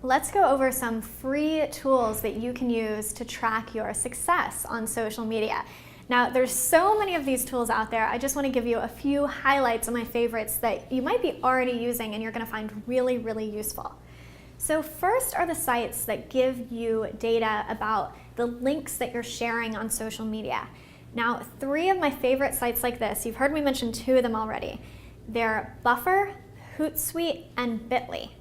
let's go over some free tools that you can use to track your success on social media. Now, there's so many of these tools out there. I just want to give you a few highlights of my favorites that you might be already using and you're going to find really, really useful. So first are the sites that give you data about the links that you're sharing on social media. Now, three of my favorite sites like this, you've heard me mention two of them already. They're Buffer, Hootsuite, and Bitly.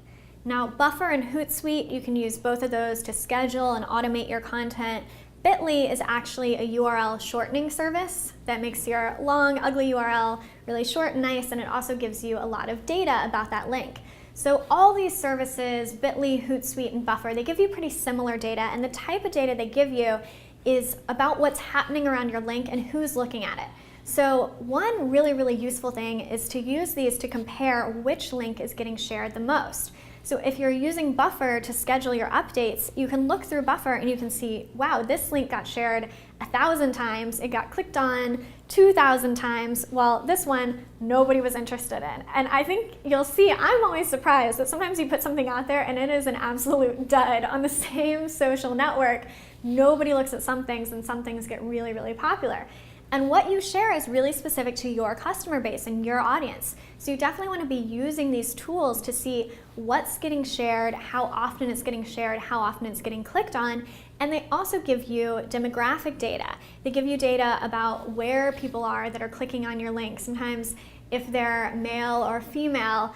Now, Buffer and Hootsuite, you can use both of those to schedule and automate your content. Bitly is actually a URL shortening service that makes your long, ugly URL really short and nice, and it also gives you a lot of data about that link. So all these services, Bitly, Hootsuite, and Buffer, they give you pretty similar data, and the type of data they give you is about what's happening around your link and who's looking at it. So one really, really useful thing is to use these to compare which link is getting shared the most. So if you're using Buffer to schedule your updates, you can look through Buffer and you can see, wow, this link got shared 1,000 times, it got clicked on 2,000 times, while this one nobody was interested in. And I think you'll see, I'm always surprised that sometimes you put something out there and it is an absolute dud on the same social network. Nobody looks at some things and some things get really, really popular. And what you share is really specific to your customer base and your audience. So you definitely want to be using these tools to see what's getting shared, how often it's getting shared, how often it's getting clicked on. And they also give you demographic data. They give you data about where people are that are clicking on your link. Sometimes if they're male or female,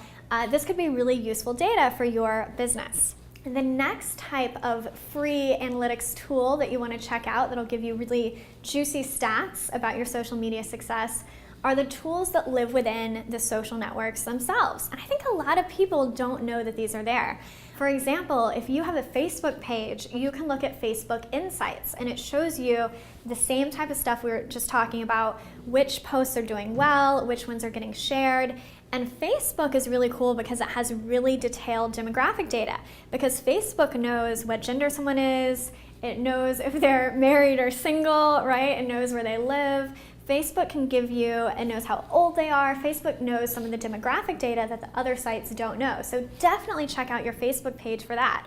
this could be really useful data for your business. And the next type of free analytics tool that you want to check out that'll give you really juicy stats about your social media success are the tools that live within the social networks themselves. And I think a lot of people don't know that these are there. For example, if you have a Facebook page, you can look at Facebook Insights, and it shows you the same type of stuff we were just talking about, which posts are doing well, which ones are getting shared. And Facebook is really cool because it has really detailed demographic data, because Facebook knows what gender someone is, it knows if they're married or single, right? It knows where they live. Facebook can give you, it knows how old they are. Facebook knows some of the demographic data that the other sites don't know. So definitely check out your Facebook page for that.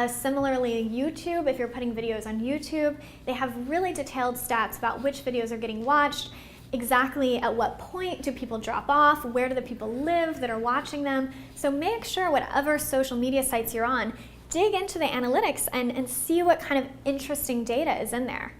Similarly, YouTube, if you're putting videos on YouTube, they have really detailed stats about which videos are getting watched, exactly at what point do people drop off, where do the people live that are watching them. So make sure whatever social media sites you're on, dig into the analytics and see what kind of interesting data is in there.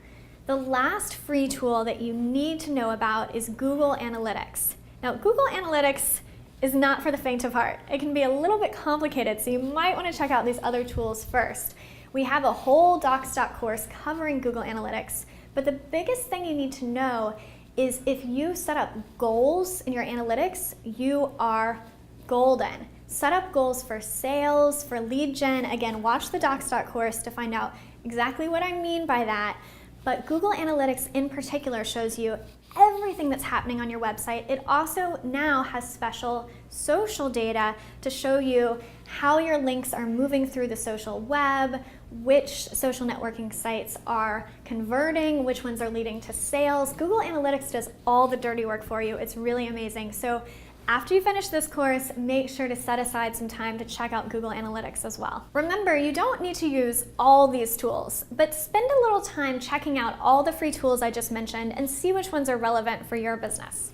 The last free tool that you need to know about is Google Analytics. Now, Google Analytics is not for the faint of heart. It can be a little bit complicated, so you might want to check out these other tools first. We have a whole Docs.com course covering Google Analytics, but the biggest thing you need to know is if you set up goals in your analytics, you are golden. Set up goals for sales, for lead gen. Again, watch the Docs.com course to find out exactly what I mean by that. But Google Analytics in particular shows you everything that's happening on your website. It also now has special social data to show you how your links are moving through the social web, which social networking sites are converting, which ones are leading to sales. Google Analytics does all the dirty work for you. It's really amazing. So after you finish this course, make sure to set aside some time to check out Google Analytics as well. Remember, you don't need to use all these tools, but spend a little time checking out all the free tools I just mentioned and see which ones are relevant for your business.